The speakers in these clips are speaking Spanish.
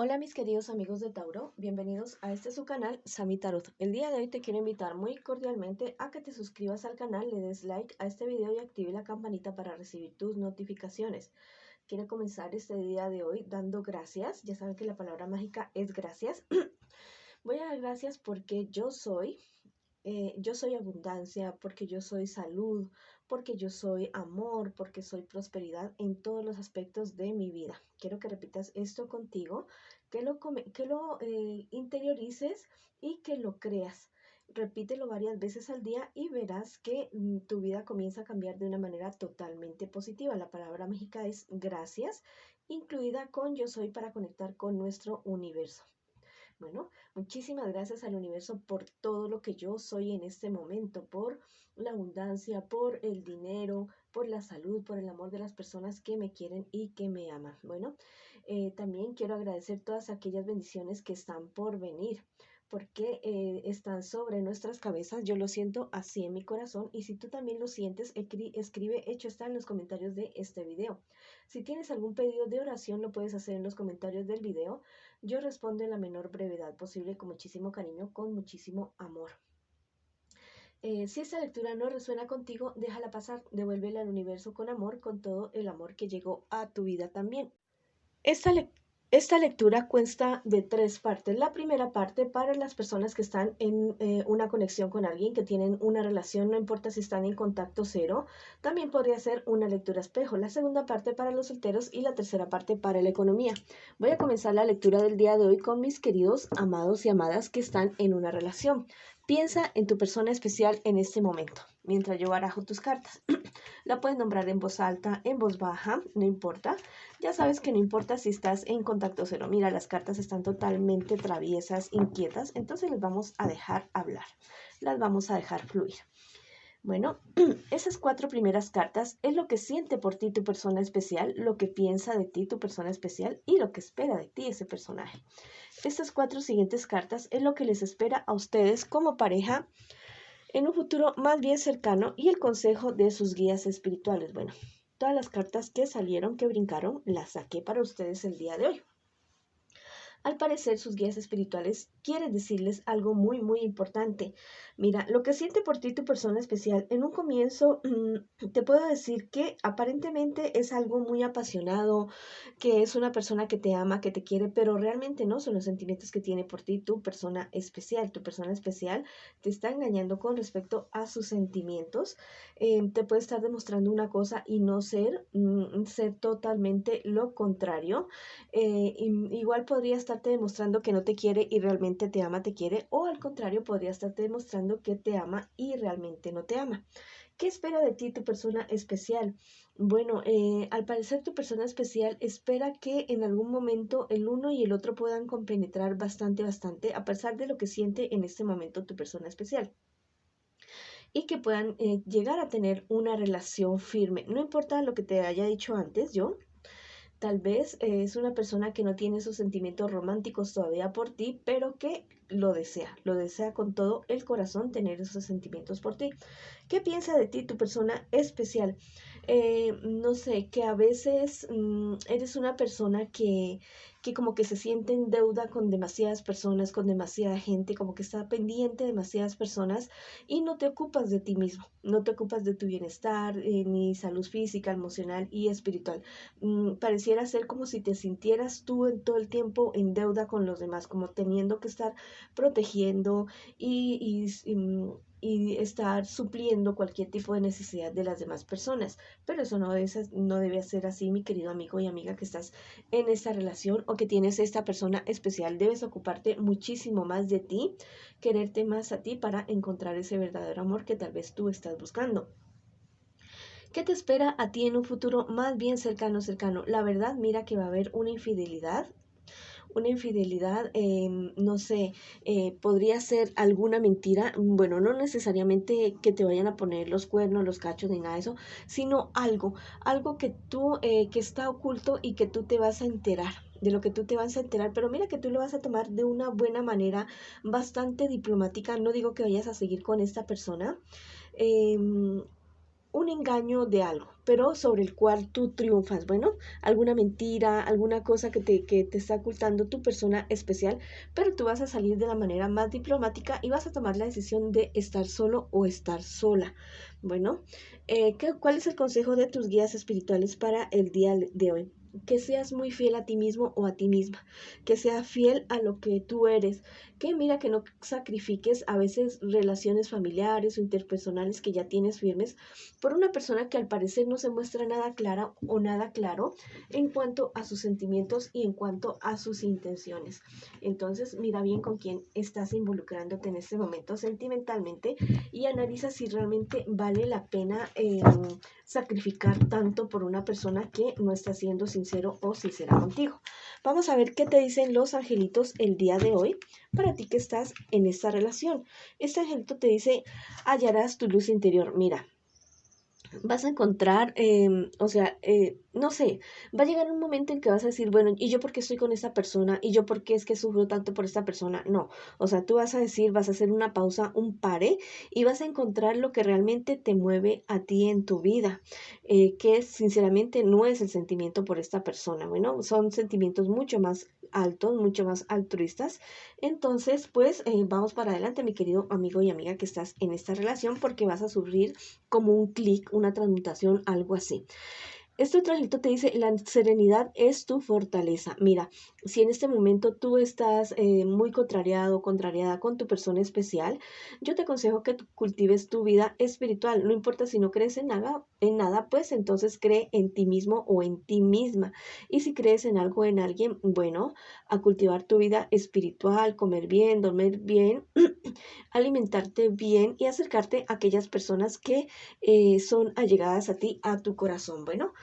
Hola mis queridos amigos de Tauro, bienvenidos a este su canal Sami Tarot. El día de hoy te quiero invitar muy cordialmente a que te suscribas al canal, le des like a este video y active la campanita para recibir tus notificaciones. Quiero comenzar este día de hoy dando gracias, ya saben que la palabra mágica es gracias. Voy a dar gracias porque yo soy abundancia, porque yo soy salud, porque yo soy amor, porque soy prosperidad en todos los aspectos de mi vida. Quiero que repitas esto contigo, que lo interiorices y que lo creas. Repítelo varias veces al día y verás que tu vida comienza a cambiar de una manera totalmente positiva. La palabra mágica es gracias, incluida con yo soy para conectar con nuestro universo. Bueno, muchísimas gracias al universo por todo lo que yo soy en este momento, por la abundancia, por el dinero, por la salud, por el amor de las personas que me quieren y que me aman. Bueno, también quiero agradecer todas aquellas bendiciones que están por venir, porque están sobre nuestras cabezas. Yo lo siento así en mi corazón y si tú también lo sientes, escribe hecho está en los comentarios de este video. Si tienes algún pedido de oración, lo puedes hacer en los comentarios del video. Yo respondo en la menor brevedad posible, con muchísimo cariño, con muchísimo amor. Si esta lectura no resuena contigo, déjala pasar, devuélvela al universo con amor, con todo el amor que llegó a tu vida también. Esta, le- esta lectura consta de tres partes. La primera parte para las personas que están en una conexión con alguien, que tienen una relación, no importa si están en contacto cero, también podría ser una lectura espejo. La segunda parte para los solteros y la tercera parte para la economía. Voy a comenzar la lectura del día de hoy con mis queridos amados y amadas que están en una relación. Piensa en tu persona especial en este momento, mientras yo barajo tus cartas. La puedes nombrar en voz alta, en voz baja, no importa. Ya sabes que no importa si estás en contacto cero. Mira, las cartas están totalmente traviesas, inquietas, entonces las vamos a dejar hablar, las vamos a dejar fluir. Bueno, esas cuatro primeras cartas es lo que siente por ti tu persona especial, lo que piensa de ti tu persona especial y lo que espera de ti ese personaje. Estas cuatro siguientes cartas es lo que les espera a ustedes como pareja en un futuro más bien cercano y el consejo de sus guías espirituales. Bueno, todas las cartas que salieron, que brincaron, las saqué para ustedes el día de hoy. Al parecer, sus guías espirituales quieren decirles algo muy, muy importante. Mira, lo que siente por ti tu persona especial, en un comienzo te puedo decir que aparentemente es algo muy apasionado, que es una persona que te ama, que te quiere, pero realmente no son los sentimientos que tiene por ti tu persona especial. Tu persona especial te está engañando con respecto a sus sentimientos. Te puede estar demostrando una cosa y no ser totalmente lo contrario. Igual podría estarte demostrando que no te quiere y realmente te ama, te quiere, o al contrario, podría estarte demostrando que te ama y realmente no te ama. ¿Qué espera de ti tu persona especial? Bueno, al parecer tu persona especial espera que en algún momento el uno y el otro puedan compenetrar bastante, bastante, a pesar de lo que siente en este momento tu persona especial. Y que puedan llegar a tener una relación firme. No importa lo que te haya dicho antes, yo. Tal vez es una persona que no tiene esos sentimientos románticos todavía por ti, pero que lo desea con todo el corazón tener esos sentimientos por ti. ¿Qué piensa de ti tu persona especial? No sé, que a veces eres una persona que como que se siente en deuda con demasiadas personas, con demasiada gente, como que está pendiente de demasiadas personas y no te ocupas de ti mismo, no te ocupas de tu bienestar, ni salud física, emocional y espiritual. Pareciera ser como si te sintieras tú en todo el tiempo en deuda con los demás, como teniendo que estar protegiendo y estar supliendo cualquier tipo de necesidad de las demás personas. Pero eso no debe ser así, mi querido amigo y amiga que estás en esta relación o que tienes esta persona especial. Debes ocuparte muchísimo más de ti, quererte más a ti para encontrar ese verdadero amor que tal vez tú estás buscando. ¿Qué te espera a ti en un futuro más bien cercano, cercano? La verdad, mira que va a haber una infidelidad, no sé, podría ser alguna mentira, bueno, no necesariamente que te vayan a poner los cuernos, los cachos, ni nada de eso, sino algo que que está oculto y que tú te vas a enterar de lo que tú te vas a enterar, pero mira que tú lo vas a tomar de una buena manera, bastante diplomática, no digo que vayas a seguir con esta persona, eh, un engaño de algo, pero sobre el cual tú triunfas. Bueno, alguna mentira, alguna cosa que te está ocultando tu persona especial, pero tú vas a salir de la manera más diplomática y vas a tomar la decisión de estar solo o estar sola. Bueno, ¿cuál es el consejo de tus guías espirituales para el día de hoy? Que seas muy fiel a ti mismo o a ti misma, que seas fiel a lo que tú eres, que mira que no sacrifiques a veces relaciones familiares o interpersonales que ya tienes firmes por una persona que al parecer no se muestra nada clara o nada claro en cuanto a sus sentimientos y en cuanto a sus intenciones. Entonces mira bien con quién estás involucrándote en este momento sentimentalmente y analiza si realmente vale la pena sacrificar tanto por una persona que no está siendo sincero o sincera contigo. Vamos a ver qué te dicen los angelitos el día de hoy para ti que estás en esta relación. Este angelito te dice, hallarás tu luz interior. Mira, vas a encontrar, no sé, va a llegar un momento en que vas a decir, bueno, ¿y yo por qué estoy con esta persona? ¿Y yo por qué es que sufro tanto por esta persona? No, o sea, tú vas a decir, vas a hacer una pausa, un pare, y vas a encontrar lo que realmente te mueve a ti en tu vida, que sinceramente no es el sentimiento por esta persona, bueno, son sentimientos mucho más altos, mucho más altruistas. Entonces, pues vamos para adelante, mi querido amigo y amiga que estás en esta relación, porque vas a sufrir como un clic, una transmutación, algo así. Este otro angelito te dice, la serenidad es tu fortaleza. Mira, si en este momento tú estás muy contrariado, contrariada con tu persona especial, yo te aconsejo que tú cultives tu vida espiritual. No importa si no crees en nada, pues entonces cree en ti mismo o en ti misma. Y si crees en algo, en alguien, bueno, a cultivar tu vida espiritual, comer bien, dormir bien, alimentarte bien y acercarte a aquellas personas que son allegadas a ti, a tu corazón. Bueno,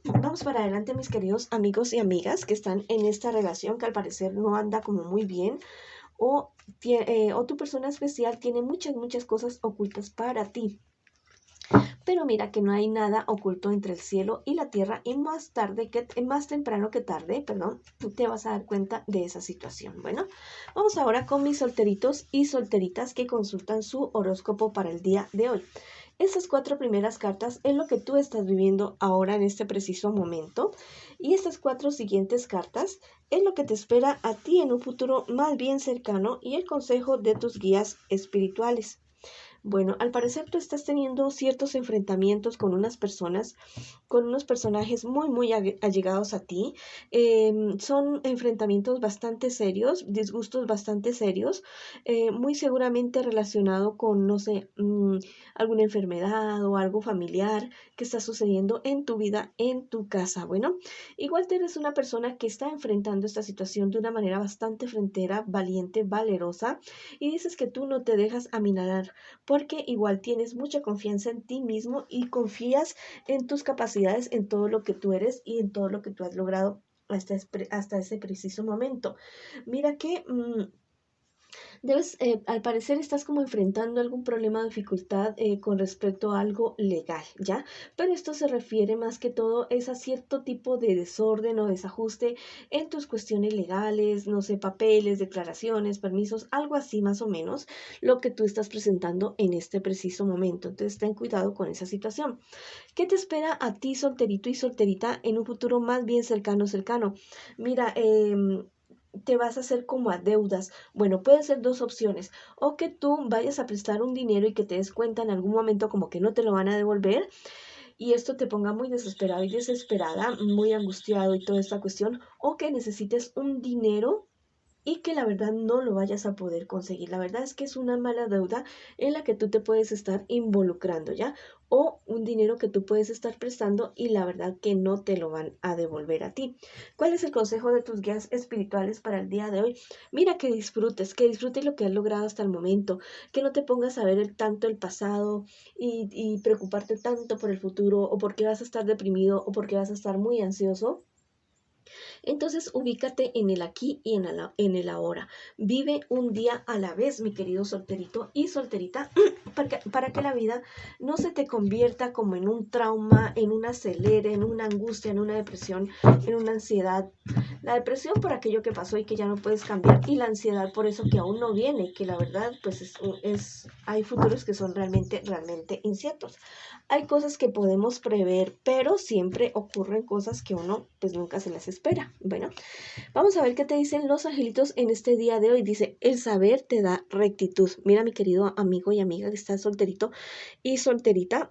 vamos para adelante, mis queridos amigos y amigas que están en esta relación que al parecer no anda como muy bien o tu persona especial tiene muchas cosas ocultas para ti. Pero mira que no hay nada oculto entre el cielo y la tierra y más temprano que tarde, perdón, te vas a dar cuenta de esa situación. Bueno, vamos ahora con mis solteritos y solteritas que consultan su horóscopo para el día de hoy. Estas 4 primeras cartas es lo que tú estás viviendo ahora en este preciso momento y estas 4 siguientes cartas es lo que te espera a ti en un futuro más bien cercano y el consejo de tus guías espirituales. Bueno, al parecer tú estás teniendo ciertos enfrentamientos con unas personas, con unos personajes muy allegados a ti. Son enfrentamientos bastante serios, disgustos bastante serios, muy seguramente relacionado con, no sé, alguna enfermedad o algo familiar que está sucediendo en tu vida, en tu casa. Bueno, igual tú eres una persona que está enfrentando esta situación de una manera bastante frentera, valiente, valerosa, y dices que tú no te dejas aminar porque igual tienes mucha confianza en ti mismo y confías en tus capacidades, en todo lo que tú eres y en todo lo que tú has logrado hasta ese preciso momento. Mira que al parecer estás como enfrentando algún problema o dificultad con respecto a algo legal, ¿ya? Pero esto se refiere más que todo es a cierto tipo de desorden o desajuste en tus cuestiones legales, no sé, papeles, declaraciones, permisos, algo así más o menos, lo que tú estás presentando en este preciso momento. Entonces, ten cuidado con esa situación. ¿Qué te espera a ti, solterito y solterita, en un futuro más bien cercano? Mira, te vas a hacer como a deudas. Bueno, pueden ser 2 opciones. O que tú vayas a prestar un dinero y que te des cuenta en algún momento como que no te lo van a devolver y esto te ponga muy desesperado y desesperada, muy angustiado y toda esta cuestión. O que necesites un dinero y que la verdad no lo vayas a poder conseguir. La verdad es que es una mala deuda en la que tú te puedes estar involucrando, ¿ya? O un dinero que tú puedes estar prestando y la verdad que no te lo van a devolver a ti. ¿Cuál es el consejo de tus guías espirituales para el día de hoy? Mira que disfrutes lo que has logrado hasta el momento, que no te pongas a ver tanto el pasado y preocuparte tanto por el futuro o porque vas a estar deprimido o porque vas a estar muy ansioso. Entonces, ubícate en el aquí y en el ahora. Vive un día a la vez, mi querido solterito y solterita, para que la vida no se te convierta como en un trauma, en un acelere, en una angustia, en una depresión, en una ansiedad. La depresión por aquello que pasó y que ya no puedes cambiar y la ansiedad por eso que aún no viene, que la verdad pues es hay futuros que son realmente inciertos. Hay cosas que podemos prever, pero siempre ocurren cosas que uno pues nunca se las espera. Bueno, vamos a ver qué te dicen los angelitos en este día de hoy. Dice, el saber te da rectitud. Mira, mi querido amigo y amiga que está solterito y solterita,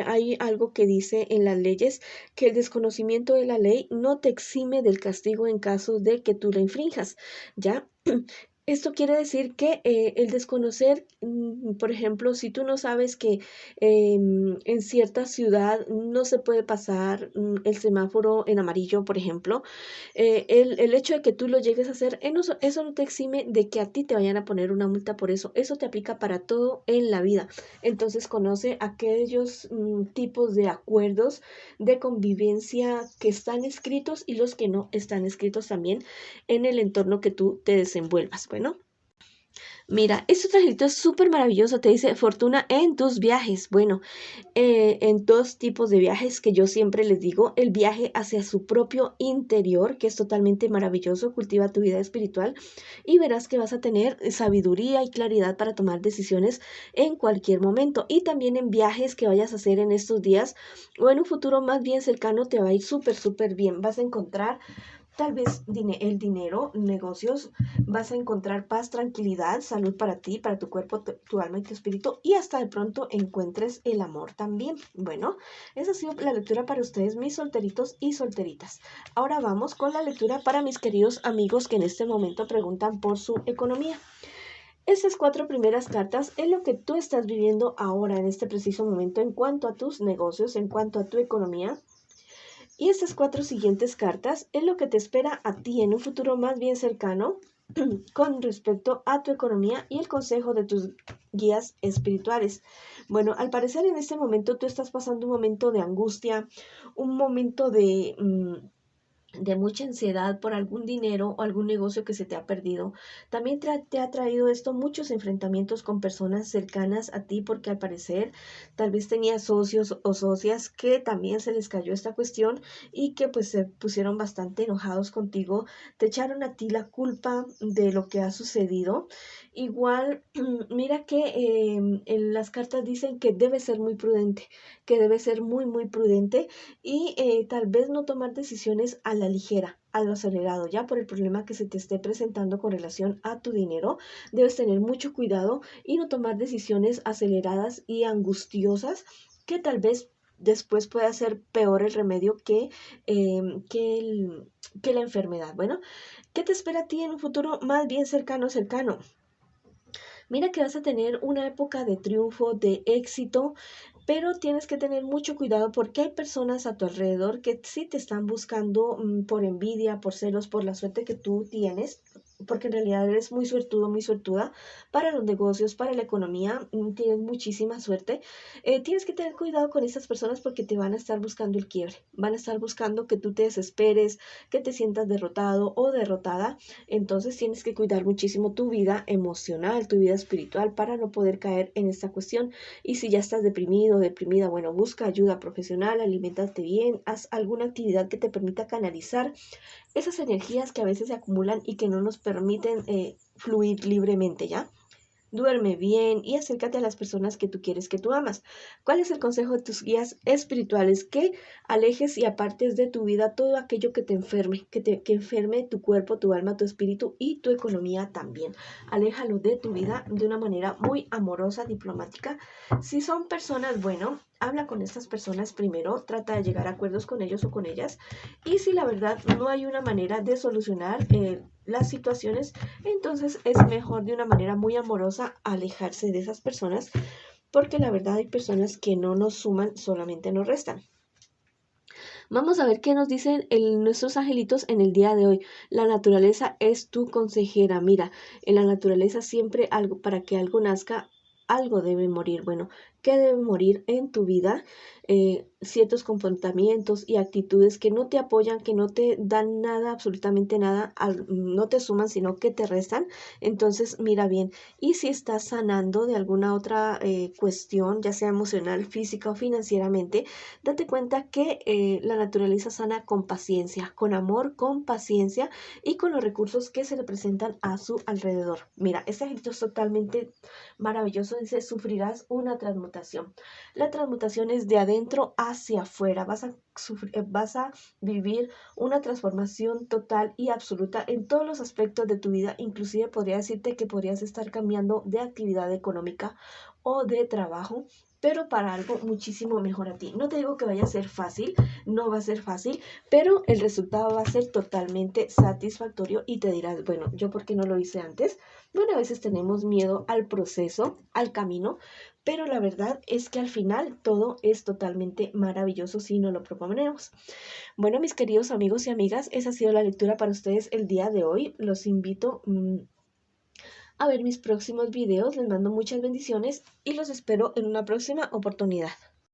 hay algo que dice en las leyes que el desconocimiento de la ley no te exime del castigo en caso de que tú la infrinjas, ¿ya? Esto quiere decir que el desconocer, por ejemplo, si tú no sabes que en cierta ciudad no se puede pasar el semáforo en amarillo, por ejemplo, el hecho de que tú lo llegues a hacer, eso no te exime de que a ti te vayan a poner una multa por eso. Eso te aplica para todo en la vida. Entonces conoce aquellos tipos de acuerdos de convivencia que están escritos y los que no están escritos también en el entorno que tú te desenvuelvas. Bueno. Mira, este trajecito es súper maravilloso, te dice fortuna en tus viajes. Bueno, en dos tipos de viajes que yo siempre les digo, el viaje hacia su propio interior, que es totalmente maravilloso, cultiva tu vida espiritual y verás que vas a tener sabiduría y claridad para tomar decisiones en cualquier momento. Y también en viajes que vayas a hacer en estos días o en un futuro más bien cercano te va a ir súper bien. Vas a encontrar tal vez el dinero, negocios, vas a encontrar paz, tranquilidad, salud para ti, para tu cuerpo, tu alma y tu espíritu y hasta de pronto encuentres el amor también. Bueno, esa ha sido la lectura para ustedes, mis solteritos y solteritas. Ahora vamos con la lectura para mis queridos amigos que en este momento preguntan por su economía. Estas 4 primeras cartas es lo que tú estás viviendo ahora en este preciso momento en cuanto a tus negocios, en cuanto a tu economía. Y estas 4 siguientes cartas es lo que te espera a ti en un futuro más bien cercano con respecto a tu economía y el consejo de tus guías espirituales. Bueno, al parecer en este momento tú estás pasando un momento de angustia, un momento de mucha ansiedad por algún dinero o algún negocio que se te ha perdido. También te ha traído esto muchos enfrentamientos con personas cercanas a ti porque al parecer tal vez tenías socios o socias que también se les cayó esta cuestión y que pues se pusieron bastante enojados contigo, te echaron a ti la culpa de lo que ha sucedido. Igual, mira que en las cartas dicen que debes ser muy prudente, que debes ser muy prudente y tal vez no tomar decisiones a la ligera, a lo acelerado, ya por el problema que se te esté presentando con relación a tu dinero. Debes tener mucho cuidado y no tomar decisiones aceleradas y angustiosas que tal vez después pueda ser peor el remedio que la enfermedad. Bueno, ¿qué te espera a ti en un futuro más bien cercano? Mira que vas a tener una época de triunfo, de éxito, pero tienes que tener mucho cuidado porque hay personas a tu alrededor que sí te están buscando por envidia, por celos, por la suerte que tú tienes, porque en realidad eres muy suertudo, muy suertuda para los negocios, para la economía, tienes muchísima suerte. Tienes que tener cuidado con estas personas porque te van a estar buscando el quiebre, van a estar buscando que tú te desesperes, que te sientas derrotado o derrotada. Entonces tienes que cuidar muchísimo tu vida emocional, tu vida espiritual para no poder caer en esta cuestión. Y si ya estás deprimido, deprimida, bueno, busca ayuda profesional, aliméntate bien, haz alguna actividad que te permita canalizar esas energías que a veces se acumulan y que no nos permiten fluir libremente, ¿ya? Duerme bien y acércate a las personas que tú quieres, que tú amas. ¿Cuál es el consejo de tus guías espirituales? Que alejes y apartes de tu vida todo aquello que te enferme, que enferme tu cuerpo, tu alma, tu espíritu y tu economía también. Aléjalo de tu vida de una manera muy amorosa, diplomática. Si son personas, bueno, habla con estas personas primero, trata de llegar a acuerdos con ellos o con ellas. Y si la verdad no hay una manera de solucionar las situaciones, entonces es mejor de una manera muy amorosa alejarse de esas personas, porque la verdad hay personas que no nos suman, solamente nos restan. Vamos a ver qué nos dicen nuestros angelitos en el día de hoy. La naturaleza es tu consejera. Mira, en la naturaleza siempre algo, para que algo nazca, algo debe morir. Bueno, que deben morir en tu vida, ciertos comportamientos y actitudes que no te apoyan, que no te dan nada, absolutamente nada, no te suman, sino que te restan. Entonces, mira bien, y si estás sanando de alguna otra cuestión, ya sea emocional, física o financieramente, date cuenta que la naturaleza sana con paciencia, con amor, con paciencia y con los recursos que se le presentan a su alrededor. Mira, este ejemplo es totalmente maravilloso. Dice, sufrirás una transmutación. La transmutación es de adentro hacia afuera. Vas a vivir una transformación total y absoluta en todos los aspectos de tu vida. Inclusive podría decirte que podrías estar cambiando de actividad económica o de trabajo, pero para algo muchísimo mejor a ti. No te digo que vaya a ser fácil, no va a ser fácil, pero el resultado va a ser totalmente satisfactorio y te dirás, bueno, ¿yo por qué no lo hice antes? Bueno, a veces tenemos miedo al proceso, al camino, pero la verdad es que al final todo es totalmente maravilloso si nos lo proponemos. Bueno, mis queridos amigos y amigas, esa ha sido la lectura para ustedes el día de hoy. Los invito a ver mis próximos videos. Les mando muchas bendiciones y los espero en una próxima oportunidad.